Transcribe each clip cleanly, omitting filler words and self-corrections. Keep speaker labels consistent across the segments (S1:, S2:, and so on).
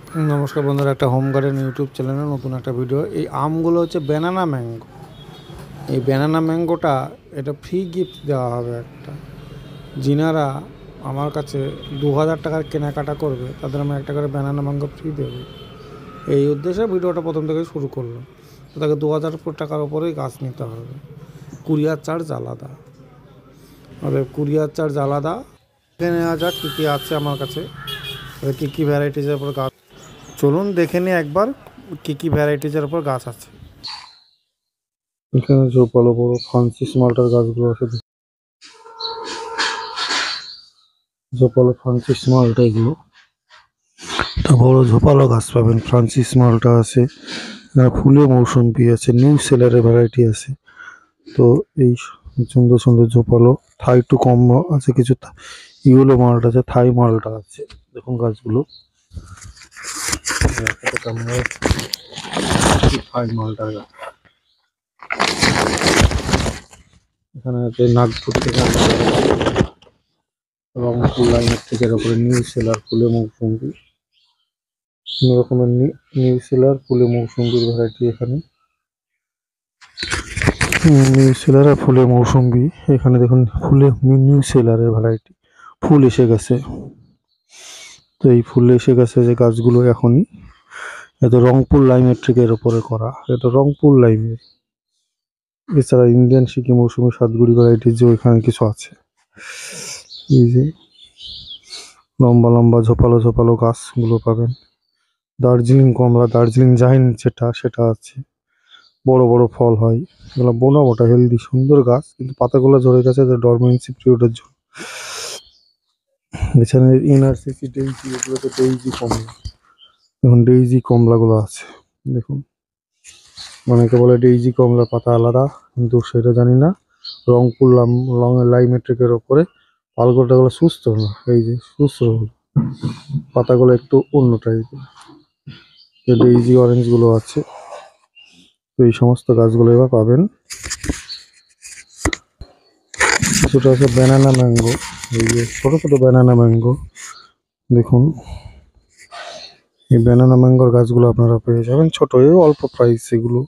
S1: नमस्कार बंधुरा एक होम गार्डन यूट्यूब चैनल नतून एक भिडियो ये आमगुलो होच्छे बनाना मैंगो ये बनाना मैंगोटा এটা फ्री गिफ्ट দেওয়া হবে একটা जिनारा আমার কাছে 2000 টাকার কেনাকাটা করবে তাদের আমি একটা করে बनाना मैंगो फ्री দেব এই উদ্দেশ্যে ভিডিওটা প্রথম থেকে শুরু করলাম। তো তাকে 2000 টাকার উপরেই গাছ নিতে হবে, কুরিয়ার চার্জ আলাদা। আর কুরিয়ার চার্জ আলাদা। দেখে নেওয়া যাক কী কী আছে আমার কাছে, কী কী ভ্যারাইটিজের উপর গাছ। চলুন দেখে নিই একবার কী কী ভ্যারাইটিজের উপর গাছ আছে। এখানে যে বড় বড় ফ্রান্সিস মাল্টার গাছগুলো আছে, ঝোপালো ফ্রান্সিস মাল্টা, এগুলো তো বড় ঝোপালো গাছ পাবেন। ফ্রান্সিস মাল্টা আছে, ফুলে মৌসুম্বি আছে, নিউ সেলারের ভ্যারাইটি আছে। তো এই সুন্দর সুন্দর ঝোপালো থাই টু কম আছে, কিছু ইউলো মাল্টা আছে, থাই মাল্টা আছে। দেখুন গাছগুলো থাই মাল্টার গাছ। এখানে আছে নাগপুর থেকে রংপুর লাইনের থেকে ওপরে নিউ সেলার ফুলে মৌসুম্বি, বিভিন্ন রকমের নিউ সেলার ফুলে মৌসুম্বির ভ্যারাইটি। এখানে নিউ সেলার আর ফুলে মৌসুম্বি, এখানে দেখুন ফুলে নিউ সেলারের ভ্যারাইটি ফুল এসে গেছে। তো এই ফুল এসে গেছে যে গাছগুলো এখনই, এটা রংপুর লাইমেট্রিকের ওপরে করা, এটা রংপুর লাইমের। এছাড়া ইন্ডিয়ান সিকি মৌসুমি সাতগুড়ি ভ্যারাইটির যে ওইখানে কিছু আছে। এই যে লম্বা লম্বা ঝোপালো ঝোপালো গাছগুলো পাবেন। দার্জিলিং কমলা, দার্জিলিং জাইন্ট যেটা সেটা আছে, বড় বড় ফল হয়, এগুলো বোনা মোটা হেলদি সুন্দর গাছ, কিন্তু পাতাগুলো ঝরে গেছে ডরমেন্সি পিরিয়ডের জন্য। এছাড়া এনআরসিসি ডেইজি, এগুলো তো ডেইজি কমলা, এখন ডেইজি কমলাগুলো আছে দেখুন। অনেকে বলে ডেইজি কমলা পাতা আলাদা, কিন্তু সেটা জানি না। রংপুর লাইমেট্রিকের ওপরে পালগোটাগুলো সুস্থ না, এই যে সুস্থ পাতাগুলো একটু অন্য টাইপের। ডেইজি অরেঞ্জগুলো আছে। তো এই সমস্ত গাছগুলো এবার পাবেন। কিছুটা আছে ব্যানানা ম্যাঙ্গো, এই যে ছোটো ছোটো ব্যানানা ম্যাঙ্গো দেখুন। এই ব্যানানা ম্যাঙ্গোর গাছগুলো আপনারা পেয়ে যাবেন ছোটো, অল্প প্রাইস, এগুলো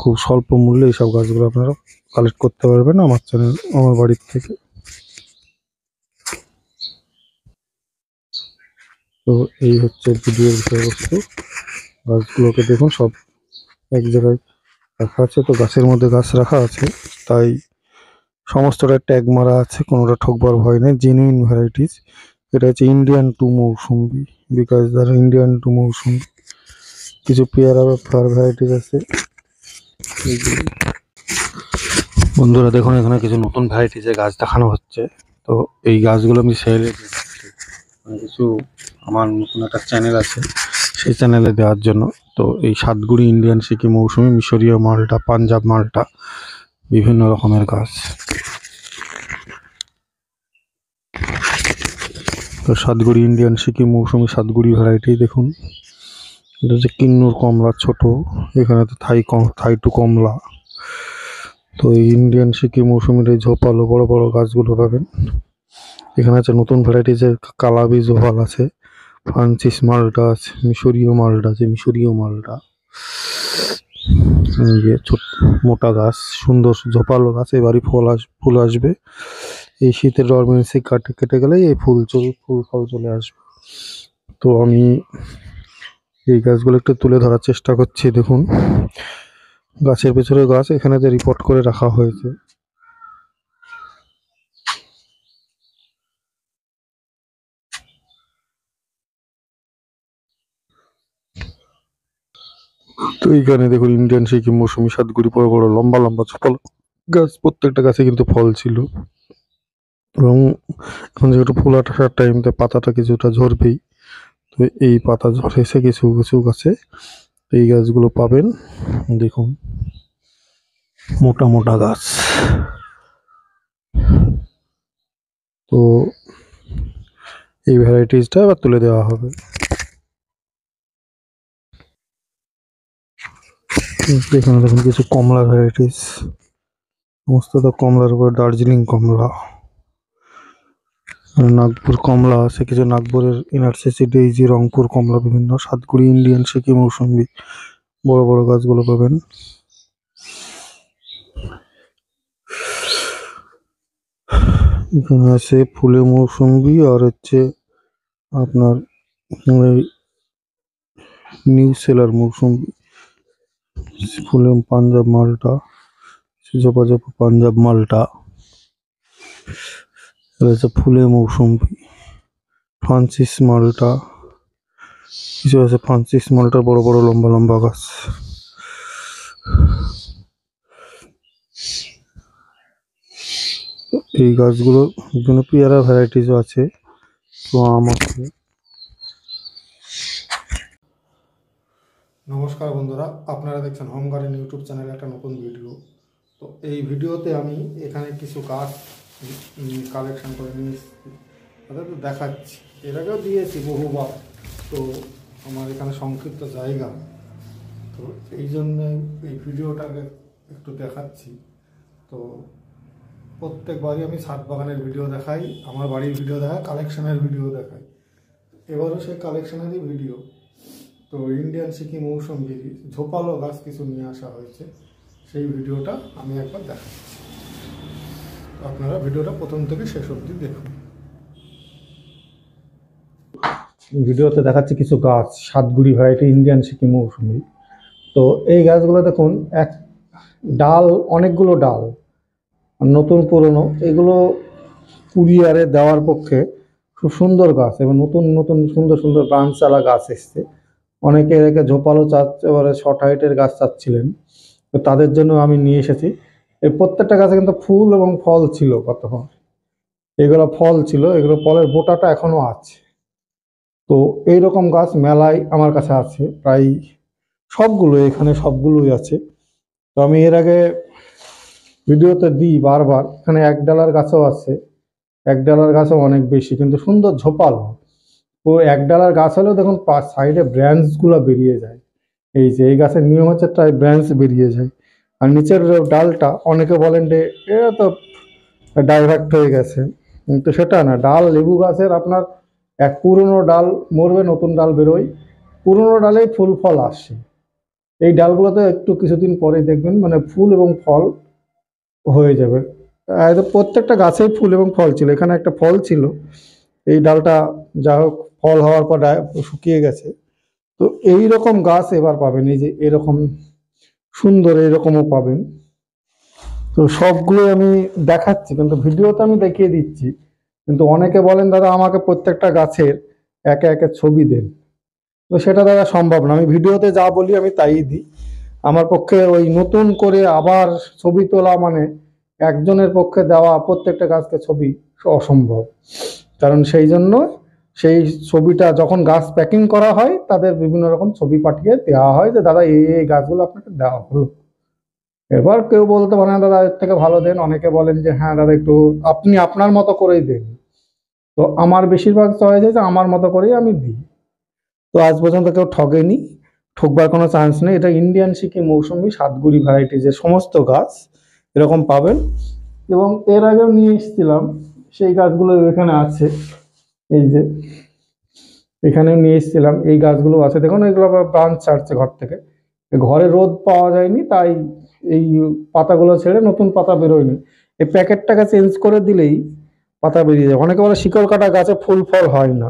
S1: খুব স্বল্প মূল্যে এইসব গাছগুলো আপনারা কালেক্ট করতে পারবেন আমার চ্যানেল, আমার বাড়ির থেকে। তো এই হচ্ছে ভিডিওর বিষয়বস্তু। গাছগুলোকে দেখুন সব এক জায়গায় রাখা আছে, তো গাছের মধ্যে গাছ রাখা আছে, তাই সমস্তটা ট্যাগ মারা আছে, কোনোটা ঠকবার ভয় নেই, জেনুইন ভ্যারাইটিস। এটা হচ্ছে Indian to mosambi, because the Indian to mosambi. কিছু পেয়ারা বা ফ্লাওয়ার ভ্যারাইটিস আছে। বন্ধুরা দেখুন এখানে কিছু নতুন ভ্যারাইটিসের গাছ দেখানো হচ্ছে। তো এই গাছগুলো আমি সেলে দিচ্ছি, কিছু আমার নতুন একটা চ্যানেল আছে সেই চ্যানেলে দেওয়ার জন্য। তো এই সাতগুড়ি ইন্ডিয়ান সিকি মৌসুমি, মিশরীয় মালটা, পাঞ্জাব মালটা, বিভিন্ন রকমের গাছ। তো সাতগুড়ি ইন্ডিয়ান সিকি মৌসুমি সাতগুড়ি ভ্যারাইটি দেখুন। এটা হচ্ছে কিন্নুর কমলা ছোট, এখানে তো থাই টু কমলা। তো এই ইন্ডিয়ান সিকি মৌসুমির এই ঝোপালো বড় বড় গাছগুলো পাবেন। এখানে আছে নতুন ভ্যারাইটিজের কালাবি জোভাল আছে, ফ্রান্সিস মালটা আছে, মিশরীয় মালটা আছে, মিশরীয় মালটা। ছোট মোটা গাছ, সুন্দর ঝোপালো গাছ, এবারই ফুল আসবে। এই শীতের ডরমেন্সি কেটে গেলেই এই ফুল ফল চলে আসবে। তো আমি এই গাছগুলো একটু তুলে ধরার চেষ্টা করছি। দেখুন গাছের পেছনে গাছ, এখানে যে রিপোর্ট করে রাখা হয়েছে। তো এইখানে দেখুন ইন্ডিয়ান সিকিম মৌসুমি সাতগুড়ি বড় বড় লম্বা লম্বা ছোপালো গাছ, প্রত্যেকটা গাছে কিন্তু ফল ছিল। এবং এখন যেহেতু ফুল আসার টাইম, তো পাতাটা কিছুটা ঝরবেই। তো এই পাতা ঝরেছে কিছু কিছু গাছে, এই গাছগুলো পাবেন। দেখুন মোটা মোটা গাছ। তো এই ভ্যারাইটিসটা এবার তুলে দেওয়া হবে। এখানে দেখুন কিছু কমলা ভ্যারাইটিস, সমস্ত তো কমলার উপর দার্জিলিং কমলা। আর নাগপুর কমলা আছে, কিছু নাগপুরের ইনারসিসি, ডেইজি, রংপুর কমলা, বিভিন্ন সাতগুড়ি, ইন্ডিয়ান সিকি, মৌসুম্বি, বড় বড় গাছগুলো পাবেন। এখানে আছে ফুলে মৌসুম্বি আর হচ্ছে আপনার নিউ সেলার মৌসুম্বি, ফুলে পাঞ্জাব মালটা, জপা পাঞ্জাব মালটা। এটা হচ্ছে ফুলে মৌসুম্বি, ফ্রান্সিস মালটা, কিছু আছে ফ্রান্সিস মালটার বড় বড় লম্বা লম্বা গাছ। এই গাছগুলো বিভিন্ন পেয়ারা ভ্যারাইটিসও আছে, তো আম আছে। নমস্কার বন্ধুরা, আপনারা দেখছেন হোম গার্ডেন ইউটিউব চ্যানেলে একটা নতুন ভিডিও। তো এই ভিডিওতে আমি এখানে কিছু গাছ কালেকশন করে নিয়ে এসেছি, তাদের তো দেখাচ্ছি। এর আগেও দিয়েছি বহুবার, তো আমার এখানে সংক্ষিপ্ত জায়গা, তো এই জন্যে এই ভিডিওটাকে একটু দেখাচ্ছি। তো প্রত্যেকবারই আমি ছাদ বাগানের ভিডিও দেখাই, আমার বাড়ির ভিডিও দেখাই, কালেকশনের ভিডিও দেখাই। এবারও সেই কালেকশনেরই ভিডিও। তো ইন্ডিয়ান সিকি মৌসুম্বি ঝোপালো গাছ কিছু নিয়ে আসা হয়েছে, সেই ভিডিওটা আমি একবার দেখাচ্ছি। আপনারা ভিডিওটা প্রথম থেকে শেষ অবধি দেখুন। ভিডিওতে দেখাচ্ছি কিছু গাছ, সাতগুড়ি ভ্যারাইটি ইন্ডিয়ান সিকি মৌসুম্বি। তো এই গাছগুলো দেখুন, এক ডাল, অনেকগুলো ডাল, নতুন পুরনো, এগুলো কুরিয়ারে দেওয়ার পক্ষে খুব সুন্দর গাছ, এবং নতুন নতুন সুন্দর সুন্দর ব্রাঞ্চওয়ালা গাছ এসছে। অনেকে এটাকে ঝোপালো চাচ্ছে, এবারে শর্ট হাইটের গাছ চাচ্ছিলেন, তো তাদের জন্য আমি নিয়ে এসেছি। এই প্রত্যেকটা গাছে কিন্তু ফুল এবং ফল ছিল, কতক্ষণ এগুলো ফল ছিল, এগুলো ফলের বোটাটা এখনো আছে। তো এইরকম গাছ মেলায় আমার কাছে আছে প্রায় সবগুলো, এখানে সবগুলোই আছে। তো আমি এর আগে ভিডিওতে দিই বারবার। এখানে এক ডালার গাছও আছে, এক ডালার গাছও অনেক বেশি, কিন্তু সুন্দর ঝোপালো। তো এক ডালার গাছ হলেও দেখুন সাইডে ব্রাঞ্চগুলো বেরিয়ে যায়। এই যে এই গাছের নিয়ম হচ্ছে প্রায় ব্রাঞ্চ বেরিয়ে যায়। আর নিচের ডালটা অনেকে বলেন যে এটা তো ডাইভার্ট হয়ে গেছে, কিন্তু সেটা না। ডাল লেবু গাছের আপনার এক পুরনো ডাল মরবে, নতুন ডাল বেরোয়, পুরনো ডালেই ফুল ফল আসে। এই ডালগুলোতে একটু কিছুদিন পরে দেখবেন মানে ফুল এবং ফল হয়ে যাবে। প্রত্যেকটা গাছেই ফুল এবং ফল ছিল, এখানে একটা ফল ছিল, এই ডালটা যা হোক ফল হওয়ার পর শুকিয়ে গেছে। তো এই রকম গাছ এবার পাবেন, এই যে এরকম সুন্দর এরকমও পাবেন। তো সবগুলো আমি দেখাচ্ছি, কিন্তু ভিডিওতে আমি দেখিয়ে দিচ্ছি। কিন্তু অনেকে বলেন দাদা আমাকে প্রত্যেকটা গাছের একে একে ছবি দেন, তো সেটা দাদা সম্ভব না। আমি ভিডিওতে যা বলি আমি তাই দিই। আমার পক্ষে ওই নতুন করে আবার ছবি তোলা মানে একজনের পক্ষে দেওয়া প্রত্যেকটা গাছকে ছবি অসম্ভব। কারণ সেই জন্য সেই ছবিটা যখন গাছ প্যাকিং করা হয়, তাদের বিভিন্ন রকম ছবি পাঠিয়ে দেওয়া হয় যে দাদা এই গাছগুলো আপনাকে দেওয়া হলো। এবার কেউ বলতে পারে না দাদা এর থেকে ভালো দেন, অনেকে বলেন যে হ্যাঁ দাদা একটু আপনি আপনার মতো করেই দেন। তো আমার বেশিরভাগ চয়েস আছে আমার মতো করেই আমি দিই। তো আজ পর্যন্ত কেউ ঠকেনি, ঠকবার কোনো চান্স নেই। এটা ইন্ডিয়ান সিকি মৌসুমি সাতগুড়ি ভ্যারাইটিজের সমস্ত গাছ এরকম পাবেন। এবং এর আগেও নিয়ে এসেছিলাম, সেই গাছগুলো এখানে আছে। এই যে এখানেও নিয়ে এসেছিলাম, এই গাছগুলো আছে দেখুন। এগুলো আবার ব্রাঞ্চ ছাড়ছে ঘর থেকে, ঘরে রোদ পাওয়া যায়নি তাই এই পাতাগুলো ছেড়ে নতুন পাতা বেরোয়নি। এই প্যাকেটটাকে চেঞ্জ করে দিলেই পাতা বেরিয়ে যায়। অনেকে বলে শিকড় কাটা গাছে ফুল ফল হয় না,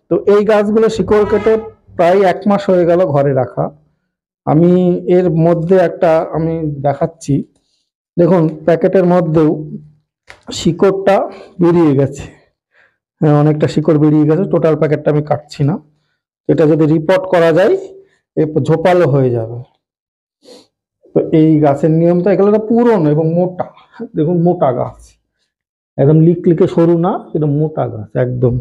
S1: তো এই গাছগুলো শিকড় কেটে প্রায় 1 মাস হয়ে গেল ঘরে রাখা। আমি এর মধ্যে একটা আমি দেখাচ্ছি, দেখুন প্যাকেটের মধ্যেও শিকড়টা বেরিয়ে গেছে। হ্যাঁ, অনেকটা শিকড় বেরিয়ে গেছে। টোটাল প্যাকেটটা আমি কাটছি না, এটা যদি রিপোর্ট করা যায় ঝোপালো হয়ে যাবে। তো এই গাছের নিয়মটা, এগুলো পুরনো এবং মোটা, দেখুন মোটা গাছ, একদম লিকলিকে সরু না, এটা মোটা গাছ একদম।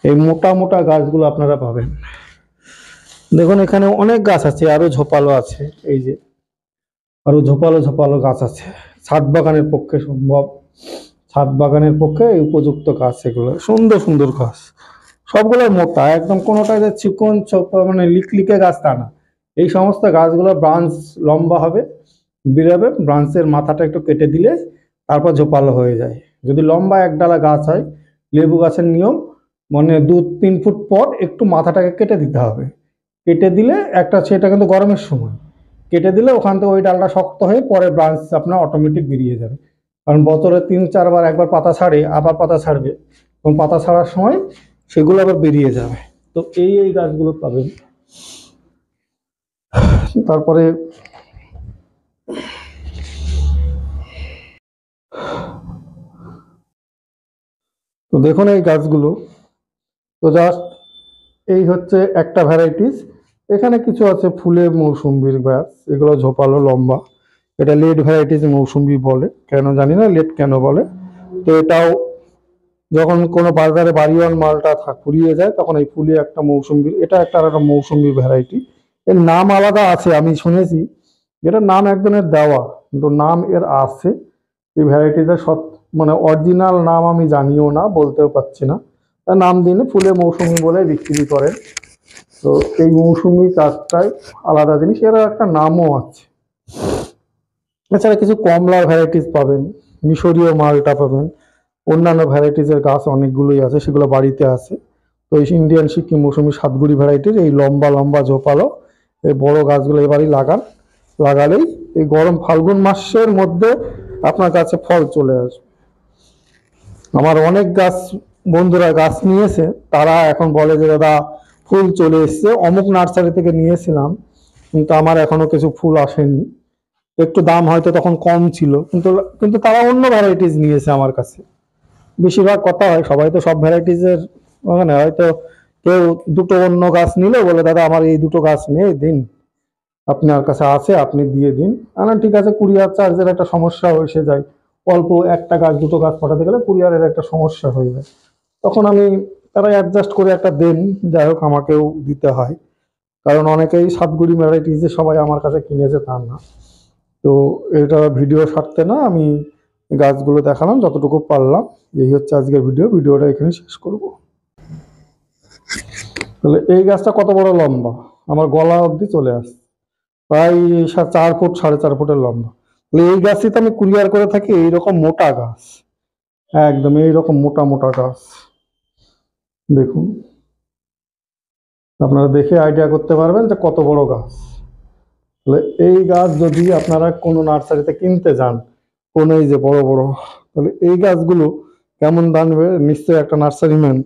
S1: এই মোটা মোটা গাছগুলো আপনারা পাবেন। দেখুন এখানে অনেক গাছ আছে, আরো ঝোপালো আছে, এই যে আরো ঝোপালো ঝোপালো গাছ আছে। ছাদ বাগানের পক্ষে সম্ভব, ছাদ বাগানের পক্ষে উপযুক্ত গাছ, এগুলো সুন্দর সুন্দর গাছ, সবগুলো মোটা একদম, কোনোটা যে চিকন মানে লিকলিকে গাছ তা না। এই সমস্ত গাছগুলো ব্রাঞ্চ লম্বা হবে, বেরোবে, ব্রাঞ্চের মাথাটা একটু কেটে দিলে তারপর ঝোপালো হয়ে যায়। যদি লম্বা এক ডালা গাছ হয়
S2: লেবু গাছের নিয়ম, মানে 2-3 ফুট পর একটু মাথাটাকে কেটে দিতে হবে। কেটে দিলে একটা, সেটা কিন্তু গরমের সময় কেটে দিলে ওখান থেকে ওই ডালটা শক্ত হয়ে পরে ব্রাঞ্চ আপনার অটোমেটিক বেরিয়ে যাবে। কারণ বছরে 3-4 বার একবার পাতা ছাড়ে, আবার পাতা ছাড়বে, এবং পাতা ছাড়ার সময় সেগুলো আবার বেরিয়ে যাবে। তো এই গাছগুলো পাবেন। তারপরে তো দেখুন এই গাছগুলো, তো জাস্ট এই হচ্ছে একটা ভ্যারাইটিস। এখানে কিছু আছে ফুলে মৌসুম্বির গাছ, এগুলো ঝোপালো লম্বা, এটা লেট ভ্যারাইটিস মৌসুম্বি বলে, কেন জানি না লেট কেন বলে। তো এটাও যখন কোনো বাজারে বাড়িওয়ান মালটা ফুরিয়ে যায় তখন এই ফুলে একটা মৌসুম্বির, এটা একটা মৌসুম্বি ভ্যারাইটি। এর নাম আলাদা আছে আমি শুনেছি, যেটা নাম একজনের দেওয়া, কিন্তু নাম এর আছে। এই ভ্যারাইটিটা মানে অরিজিনাল নাম আমি জানিও না, বলতেও পারছি না, তার নাম দিনে ফুলে মৌসুমি বলে বিক্রি করেন। তো এই মৌসুমি চাষটাই আলাদা জিনিস, এর একটা নামও আছে। এছাড়া কিছু কমলা ভ্যারাইটিস পাবেন, মিশরীয় মালটা পাবেন, অন্যান্য ভ্যারাইটিসের গাছ অনেকগুলোই আছে, সেগুলো বাড়িতে আছে। তো এই ইন্ডিয়ান সিকিম মৌসুমি সাতগুড়ি ভ্যারাইটির এই লম্বা লম্বা ঝোপালো এই বড় গাছগুলো এবারই লাগালেই এই গরম ফাল্গুন মাসের মধ্যে আপনার কাছে ফল চলে আসবে। আমার অনেক গাছ বন্ধুরা গাছ নিয়েছে, তারা এখন বলে যে দাদা ফুল চলে এসছে, অমুক নার্সারি থেকে নিয়েছিলাম কিন্তু আমার এখনো কিছু ফুল আসেনি। একটু দাম হয়তো তখন কম ছিল, কিন্তু কিন্তু তারা অন্য ভ্যারাইটিস নিয়েছে আমার কাছে। বেশিরভাগ কথা হয়, সবাই তো সব ভ্যারাইটিসের, মানে হয়তো কেউ দুটো অন্য গাছ নিলে বলে দাদা আমার এই দুটো গাছ নেই, দিন আপনার কাছে আছে আপনি দিয়ে দিন। ঠিক আছে, কুরিয়ার চার্জের একটা সমস্যা এসে যায়, অল্প একটা গাছ দুটো গাছ পাঠাতে গেলে কুরিয়ারের একটা সমস্যা হয়ে যায়, তখন আমি তারা অ্যাডজাস্ট করে একটা দেন, যাই হোক আমাকেও দিতে হয়, কারণ অনেকেই সাতগুড়ি ভ্যারাইটিস সবাই আমার কাছে কিনেছে তা না। তো এটা ভিডিও ছাড়তে না, আমি গাছগুলো দেখালাম যতটুকু পারলাম। এই হচ্ছে আজকের ভিডিওটা এখানে শেষ করব। তাহলে এই গাছটা কত বড় লম্বা, আমার গলা অবধি চলে আসছে, প্রায় 4 ফুট 4.5 ফুটের লম্বা। তাহলে এই গাছই তো আমি কুরিয়ার করে থাকি, এইরকম মোটা গাছ, একদম এইরকম মোটা মোটা গাছ। দেখুন, আপনারা দেখে আইডিয়া করতে পারবেন যে কত বড় গাছ। তাহলে এই গাছ যদি আপনারা কোনো নার্সারিতে কিনতে যান, কোন এই যে বড় বড়, তাহলে এই গাছগুলো কেমন দাম নেবে নিশ্চয়ই একটা নার্সারি ম্যান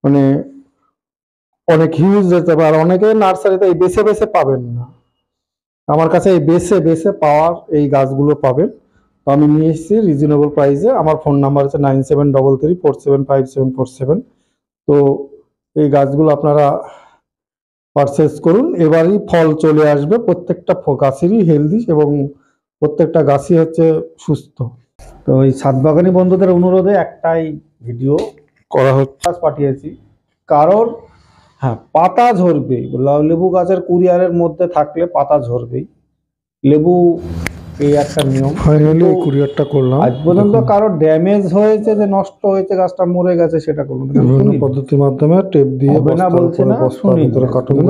S2: মানে অনেক হিউজ যেতে পারে। আর অনেকে নার্সারিতে এই বেছে বেছে পাবেন না, আমার কাছে এই বেছে বেছে পাওয়ার এই গাছগুলো পাবেন। তো আমি নিয়ে এসেছি রিজনেবল প্রাইসে। আমার ফোন নাম্বার হচ্ছে 9733475747। তো এই গাছগুলো আপনারা পারচেস করুন, এবারই ফল চলে আসবে, প্রত্যেকটা গাছেরই হেলদি এবং প্রত্যেকটা গাছই হচ্ছে সুস্থ। তো এই ছাদ বাগানি বন্ধুদের অনুরোধে একটাই ভিডিও করা হচ্ছে, পাঠিয়েছি, কারণ হ্যাঁ পাতা ঝরবেই, লেবু গাছের কুরিয়ারের মধ্যে থাকলে পাতা ঝরবেই, লেবু এই একটা নিয়ম।
S1: ফাইনালি কুরিয়ারটা করলাম,
S2: আজ পর্যন্ত কারো ড্যামেজ হয়েছে যে নষ্ট হয়েছে গাছটা মরে গেছে সেটা কোনো
S1: পদ্ধতির মাধ্যমে টেপ দিয়ে
S2: না বলছে না, শুনি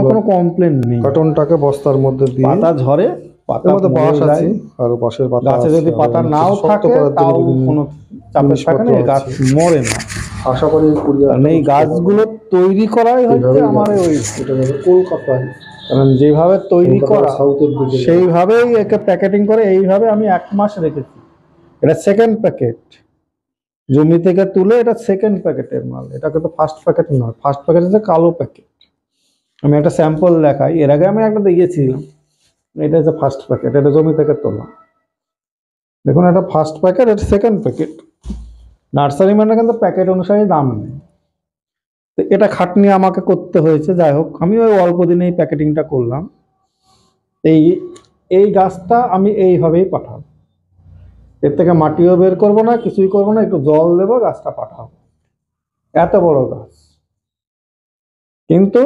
S2: কোনো কমপ্লেন নেই।
S1: কার্টনটাকে বস্তার মধ্যে দিয়ে
S2: পাতা ঝরে, পাতার মধ্যে বাঁশ আছে আর পাশের পাতা, গাছে যদি পাতা নাও থাকে তাও কোনো চাপের থাকে না, গাছ মরে না।
S1: আশা করি কুরিয়ার
S2: এই গাছগুলো তৈরি করাই হচ্ছে আমার ওই
S1: কলকাতায়,
S2: কারণ যেভাবে তৈরি করা সেইভাবেই একে প্যাকেটিং করে, এইভাবে আমি 1 মাস রেখেছি। এটা সেকেন্ড প্যাকেট, জমি থেকে তুলে এটা সেকেন্ড প্যাকেটের মাল, এটা কিন্তু ফার্স্ট প্যাকেট নয়। ফার্স্ট প্যাকেট হচ্ছে কালো প্যাকেট। আমি একটা স্যাম্পল দেখাই, এর আগে আমি একটা দিয়েছিলাম, এটা হচ্ছে ফার্স্ট প্যাকেট, এটা জমি থেকে তোলা। দেখুন এটা ফার্স্ট প্যাকেট, এটা সেকেন্ড প্যাকেট। নার্সারি মানে কিন্তু প্যাকেট অনুসারে দাম নেই, তো এটা খাটনি আমাকে করতে হয়েছে। যাই হোক, আমি ওই অল্প দিনেই প্যাকেটিংটা করলাম। এই গাছটা আমি এইভাবেই পাঠাবো, এর থেকে মাটিও বের করবো না, কিছুই করবো না, একটু জল দেবো, গাছটা পাঠাবো। এত বড় গাছ। কিন্তু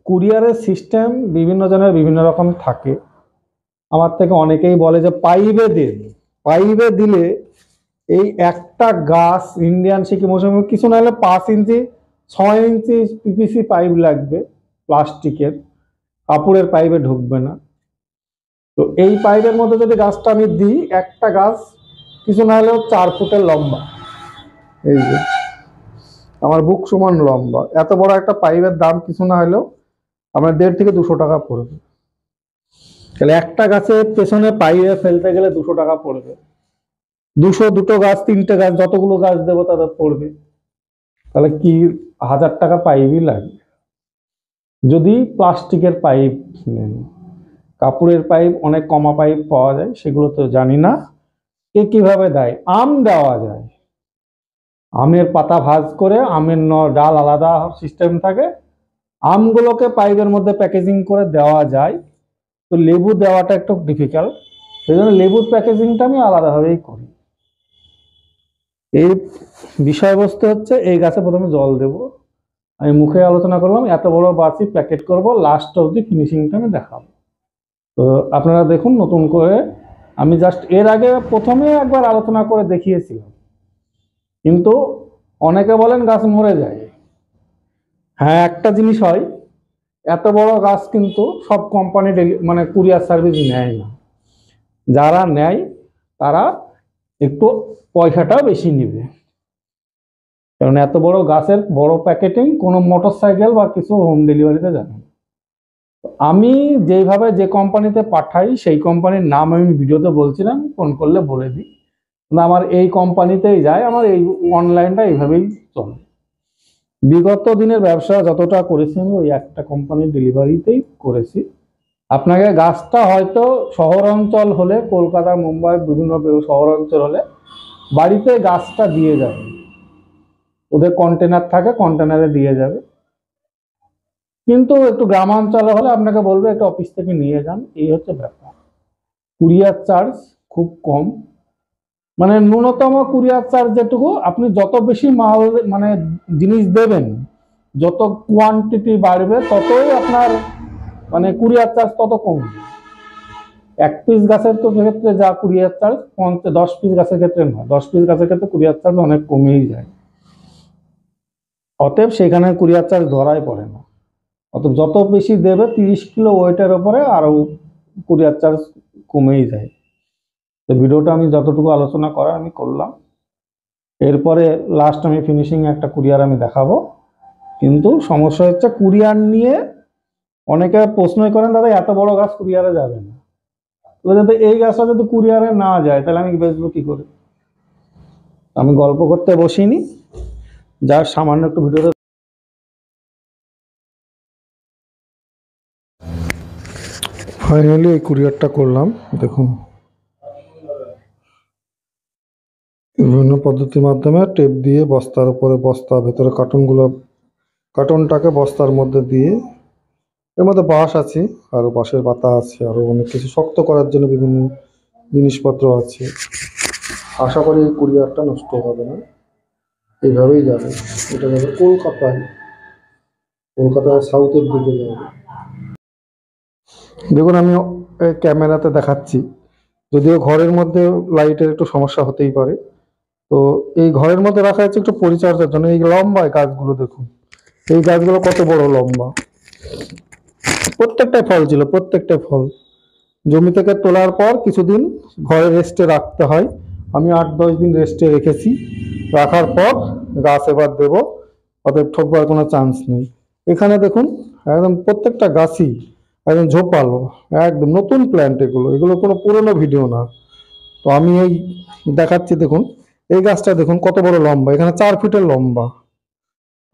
S2: কুরিয়ারের সিস্টেম বিভিন্ন জনের বিভিন্ন রকম থাকে। আমার থেকে অনেকেই বলে যে পাইপে দিন, পাইপে দিলে এই একটা গাছ ইন্ডিয়ান সিকিম মৌসুমি কিছু না হলে 5 ইঞ্চি 6 ইঞ্চি পিপিসি পাইপ লাগবে, প্লাস্টিকের, কাপড়ের পাইপে ঢুকবে না। তো এই পাইপের মধ্যে যদি গাছটা আমি দিই, একটা গাছ কিছু না হলেও 4 ফুটের লম্বা, এই যে আমার বুক সমান লম্বা। এত বড় একটা পাইপের দাম কিছু না হলেও আমার 1.5 থেকে 200 টাকা পড়বে। তাহলে একটা গাছের পেছনে পাইপে ফেলতে গেলে 200 টাকা পড়বে। 200, দুটো গাছ, 3টে গাছ, যতগুলো গাছ দেবো তাদের পড়বে। তাহলে কি 1000 টাকা পাইপই লাগে। যদি প্লাস্টিকের পাইপ নেন, কাপড়ের পাইপ অনেক কমা পাইপ পাওয়া যায়, সেগুলো তো জানি না কে কিভাবে দেয়। আম দেওয়া যায়, আমের পাতা ভাঁজ করে আমের ডাল আলাদা সিস্টেম থাকে, আমগুলোকে পাইপের মধ্যে প্যাকেজিং করে দেওয়া যায়। তো লেবু দেওয়াটা একটু ডিফিকাল্ট, সেই জন্য লেবুর প্যাকেজিংটা আমি আলাদাভাবেই করি। এই বিষয়বস্তু হচ্ছে, এই গাছে প্রথমে জল দেব, আমি মুখে আলোচনা করলাম, এত বড় বাসি প্যাকেট করব, লাস্ট অবধি ফিনিশিংটা আমি দেখাবো। তো আপনারা দেখুন নতুন করে, আমি জাস্ট এর আগে প্রথমে একবার আলোচনা করে দেখিয়েছিলাম, কিন্তু অনেকে বলেন গাছ মরে যায়। হ্যাঁ, একটা জিনিস হয়, এত বড় গাছ কিন্তু সব কোম্পানি মানে কুরিয়ার সার্ভিস নেয় না। যারা নেয় তারা একটু পয়সাটাও বেশি নেবে, কারণ এত বড় গাছের বড় প্যাকেটিং কোনো মোটর সাইকেল বা কিছু হোম ডেলিভারিতে যাবে না। আমি যেইভাবে যে কোম্পানিতে পাঠাই সেই কোম্পানির নাম আমি ভিডিওতে বলছিলাম, ফোন করলে বলে দিই, না আমার এই কোম্পানিতেই যায়, আমার এই অনলাইনটা এইভাবেই চলে। বিগত দিনের ব্যবসা যতটা করেছি আমি ওই একটা কোম্পানির ডেলিভারিতেই করেছি। আপনাকে গাছটা হয়তো শহর অঞ্চল হলে, কলকাতা, মুম্বাই, বিভিন্ন শহর অঞ্চল হলে বাড়িতে গাছটা দিয়ে যাবে, ওদের কন্টেনার থাকে, কন্টেনারে দিয়ে যাবে। কিন্তু একটু গ্রামাঞ্চলে হলে আপনাকে বলবে একটু অফিস থেকে নিয়ে যান, এই হচ্ছে ব্যাপার। কুরিয়ার চার্জ খুব কম, মানে ন্যূনতম কুরিয়ার চার্জ যেটুকু, আপনি যত বেশি মাল মানে জিনিস দেবেন, যত কোয়ান্টিটি বাড়বে ততই আপনার মানে কুরিয়ার চার্জ তত কমবে। 1 পিস গাছের তো ক্ষেত্রে যা কুরিয়ার চার্জ, 10 পিস গাছের ক্ষেত্রে নয়, 10 পিস গাছের ক্ষেত্রে কুরিয়ার চার্জ অনেক কমেই যায়। অতএব সেখানে কুরিয়ার চার্জ ধরাই পড়ে না। অতএব যত বেশি দেবে 30 কিলো ওয়েটের ওপরে আরো কুরিয়ার চার্জ কমেই যায়। তো ভিডিওটা আমি যতটুকু আলোচনা করার আমি করলাম, এরপরে লাস্ট আমি ফিনিশিং একটা কুরিয়ার আমি দেখাবো। কিন্তু সমস্যা হচ্ছে কুরিয়ার নিয়ে অনেকে প্রশ্নই করেন, দাদা এত বড় গাছ কুরিয়ারে যাবে না। যদি এই গাছটা যদি কুরিয়ারে না যায় তাহলে আমি বেচবো কি করে? আমি গল্প করতে বসিনি, যার সামান্য একটু ভিডিওতে
S1: ফাইনালি এই কুরিয়ারটা করলাম। দেখুন বিভিন্ন পদ্ধতির মাধ্যমে টেপ দিয়ে বস্তার উপরে, বস্তা ভেতরে কার্টনটাকে বস্তার মধ্যে দিয়ে, এর মধ্যে বাঁশ আছে, আরো বাঁশের পাতা আছে, আরো অনেক কিছু শক্ত করার জন্য বিভিন্ন জিনিসপত্র আছে। আশা করি এই কুরিয়ারটা নষ্ট হবে না, এইভাবেই যাবে। এটা যাবে কলকাতার সাউথের দিকে যাবে। দেখুন আমি ক্যামেরাতে দেখাচ্ছি, যদিও ঘরের মধ্যে লাইটের একটু সমস্যা হতেই পারে। তো এই ঘরের মধ্যে রাখা হচ্ছে একটু পরিচর্যার জন্য। এই লম্বা গাছগুলো দেখুন, এই গাছগুলো কত বড় লম্বা, প্রত্যেকটাই ফল ছিল, প্রত্যেকটাই ফল। জমি থেকে তোলার পর কিছুদিন ঘরে রেস্টে রাখতে হয়, আমি 8-10 দিন রেস্টে রেখেছি। রাখার পর গাছ এবার দেব, অতএব ঠকবার কোনো চান্স নেই। এখানে দেখুন একদম প্রত্যেকটা গাছই একদম ঝোপালো, একদম নতুন প্ল্যান্ট। এগুলো কোনো পুরনো ভিডিও না। তো আমি এই দেখাচ্ছি, দেখুন এই গাছটা দেখুন কত বড় লম্বা, এখানে 4 ফিটের লম্বা।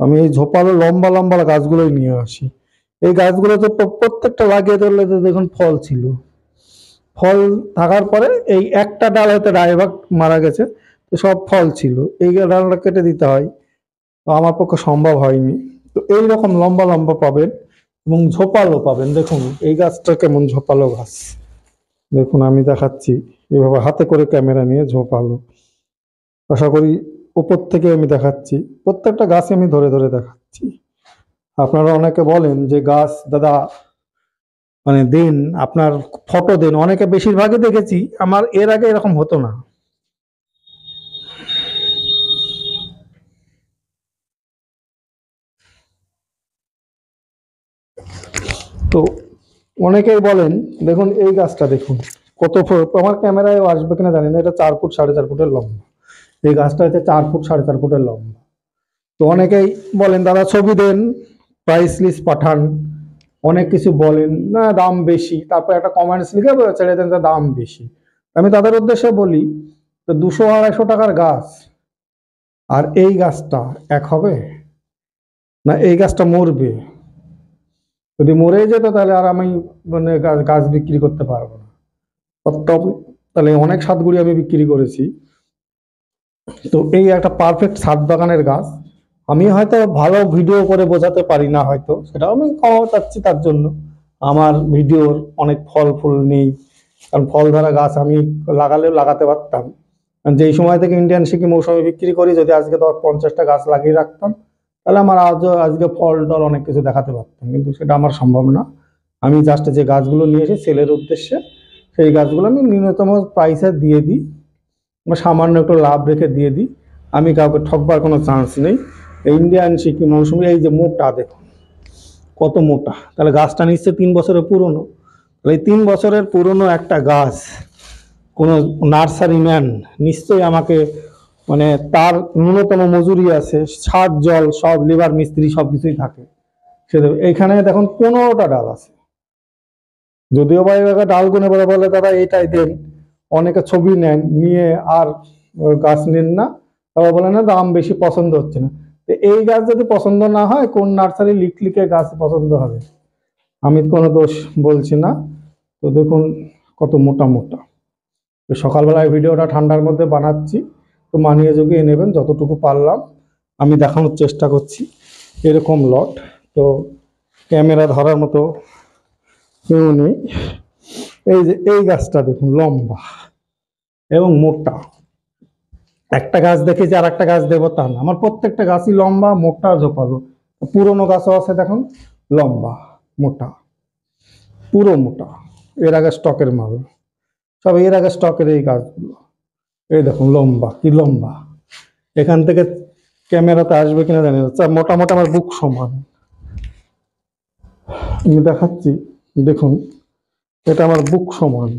S1: আমি এই ঝোপালো লম্বা লম্বা গাছগুলোই নিয়ে আসি। এই গাছগুলোতে প্রত্যেকটা লাগিয়ে ধরলে তো দেখুন ফল ছিল, ফল থাকার পরে এই একটা ডাল হয়তো ড্রাইভার মারা গেছে, তো সব ফল ছিল, এই ডালটা কেটে দিতে হয়, তো আমার পক্ষে সম্ভব হয়নি। তো এইরকম লম্বা লম্বা পাবেন এবং ঝোপালো পাবেন। দেখুন এই গাছটা কেমন ঝোপালো গাছ, দেখুন আমি দেখাচ্ছি এভাবে হাতে করে ক্যামেরা নিয়ে, ঝোপালো। আশা করি উপর থেকে আমি দেখাচ্ছি, প্রত্যেকটা গাছে আমি ধরে ধরে দেখাচ্ছি। আপনারা অনেকে বলেন যে গাছ দাদা মানে দেন, আপনার ফটো দেন, অনেকে বেশিরভাগই দেখেছি, আমার এর আগে এরকম হতো না। তো অনেকেই বলেন, দেখুন এই গাছটা দেখুন কত, আমার ক্যামেরায় আসবে কিনা জানি না, এটা 4 ফুট 4.5 ফুটের লম্বা। এই গাছটা হচ্ছে 4 ফুট 4.5 ফুটের লম্বা।
S2: তো অনেকেই বলেন দাদা ছবি দেন, প্রাইস লিস্ট পাঠান, অনেক কিছু বলেন না দাম বেশি, তারপর একটা কমেন্টস লিখে ছেড়ে দেন যে দাম বেশি। আমি তাদের উদ্দেশ্যে বলি, তো 200-250 টাকার গাছ আর এই গাছটা এক হবে? না এই গাছটা মরবে? যদি মরে যেত তাহলে আর আমি মানে গাছ বিক্রি করতে পারবো না। তাহলে অনেক সাতগুড়ি আমি বিক্রি করেছি। তো এই একটা পারফেক্ট ছাদ বাগানের গাছ। আমি হয়তো ভালো ভিডিও করে বোঝাতে পারি না, হয়তো সেটাও আমি ক্ষমা চাচ্ছি তার জন্য। আমার ভিডিওর অনেক ফল ফুল নেই, কারণ ফল ধরা গাছ আমি লাগালেও লাগাতে পারতাম। কারণ যেই সময় থেকে ইন্ডিয়ান সিকি মৌসুমে বিক্রি করি, যদি আজকে 50টা গাছ লাগিয়ে রাখতাম তাহলে আমার আজকে ফল টল অনেক কিছু দেখাতে পারতাম, কিন্তু সেটা আমার সম্ভব না। আমি জাস্ট যে গাছগুলো নিয়ে এসে সেলের উদ্দেশ্যে, সেই গাছগুলো আমি ন্যূনতম প্রাইসে দিয়ে দিই বা সামান্য একটু লাভ রেখে দিয়ে দিই। আমি কাউকে ঠকবার কোনো চান্স নেই। ইন্ডিয়ান সিকি মৌসুমি, এই যে মোটা দেখুন কত মোটা, তাহলে গাছটা নিশ্চয়ই 3 বছরের পুরনো। তাহলে এই 3 বছরের পুরনো একটা গাছ কোনো নার্সারি ম্যান নিশ্চয়ই আমাকে, মানে তার ন্যূনতম মজুরি আছে, ছাদ জল সব, লেবার মিস্ত্রি সব কিছুই থাকে, সে দেবে। এইখানে দেখুন 15টা ডাল আছে, যদিও বা এবার ডাল গুনে বলে বলে দাদা এইটাই দেন, অনেকে ছবি নেন নিয়ে আর গাছ নেন না, আবার বলে না দাম বেশি, পছন্দ হচ্ছে না। তো এই গাছ যদি পছন্দ না হয়, কোন নার্সারি লিখে গাছ পছন্দ হবে? আমি কোনো দোষ বলছি না। তো দেখুন কত মোটা মোটা। তো সকালবেলায় ভিডিওটা ঠান্ডার মধ্যে বানাচ্ছি, তো মানিয়ে জুগিয়ে নেবেন যতটুকু পারলাম, আমি দেখানোর চেষ্টা করছি। এরকম লট, তো ক্যামেরা ধরার মতো কেউ নেই। এই যে এই গাছটা দেখুন লম্বা এবং মোটা। একটা গাছ দেখে যে আর একটা গাছ দেবো তা না, আমার প্রত্যেকটা গাছই লম্বা মোটা ঝোপালো। পুরোনো গাছও আছে দেখুন, লম্বা মোটা, পুরো মোটা। এর আগে স্টকের মাল, সব এর আগে স্টকের এই গাছগুলো। এই দেখুন লম্বা, কি লম্বা। এখান থেকে ক্যামেরাতে আসবে কিনা জানি না, মোটামুটি আমার বুক সমান। আমি দেখাচ্ছি, দেখুন এটা আমার বুক সমান।